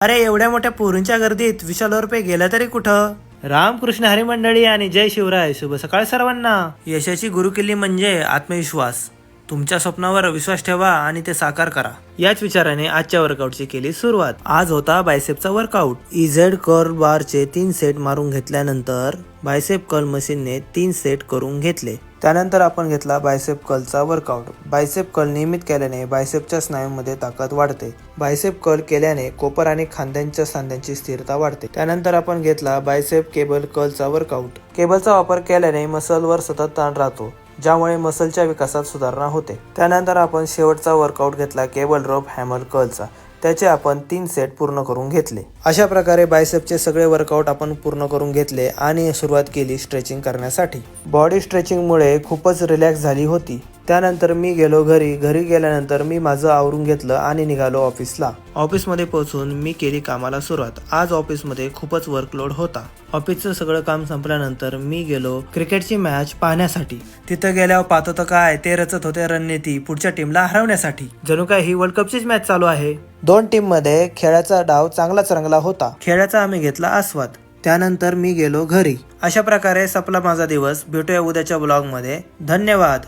अरे एवढ्या मोठ्या पोरींच्या गर्दीत विशाल रुपये गेला तरी कुठं? रामकृष्ण हरी मंडळी आणि जय शिवराय. शुभ सकाळ सर्वांना. यशाची गुरुकिल्ली म्हणजे आत्मविश्वास. तुमच्या स्वप्नावर विश्वास ठेवा आणि ते साकार करा. याच विचाराने आजच्या वर्कआउटची केली सुरुवात. आज होता बायसेपचा वर्कआउट. इझेड कर्ल बारचे 3 सेट मारून घेतल्यानंतर बायसेप कर्ल मशीनने 3 सेट करून घेतले. त्यानंतर आपण घेतला बायसेप कर्लचा वर्कआउट. बायसेप कर्ल नियमित केल्याने बायसेपच्या स्नायूंमध्ये ताकद वाढते. बायसेप कर्ल केल्याने कोपर आणि खांद्यांच्या सांध्यांची स्थिरता वाढते. त्यानंतर आपण घेतला बायसेप केबल कर्लचा वर्कआउट. केबलचा वापर केल्याने मसलवर सतत ताण राहतो, ज्यामुळे मसलच्या विकासात सुधारणा होते. त्यानंतर आपण शेवटचा वर्कआउट घेतला केबल रोप हॅमर कर्लचा. त्याचे आपण 3 सेट पूर्ण करून घेतले. अशा प्रकारे बायसेपचे सगळे वर्कआउट आपण पूर्ण करून घेतले आणि सुरुवात केली स्ट्रेचिंग करण्यासाठी. बॉडी स्ट्रेचिंगमुळे खूपच रिलॅक्स झाली होती. त्यानंतर मी गेलो घरी. घरी गेल्यानंतर मी माझं आवरून घेतलं आणि निघालो ऑफिसला. ऑफिसमध्ये पोहोचून मी केली कामाला सुरुवात. आज ऑफिसमध्ये खूपच वर्कलोड होता. ऑफिसचं सगळं काम संपल्यानंतर मी गेलो क्रिकेटची मॅच पाहण्यासाठी. तिथं गेल्यावर पाहत होतं काय ते रचत होते रणनीती पुढच्या टीमला हरवण्यासाठी. जणू काय ही वर्ल्ड कपचीच मॅच चालू आहे. 2 टीम मध्ये खेळाचा डाव चांगलाच रंगला होता. खेळाचा आम्ही घेतला आस्वाद. त्यानंतर मी गेलो घरी. अशा प्रकारे संपला माझा दिवस. भेटूया उद्याच्या ब्लॉग मध्ये. धन्यवाद.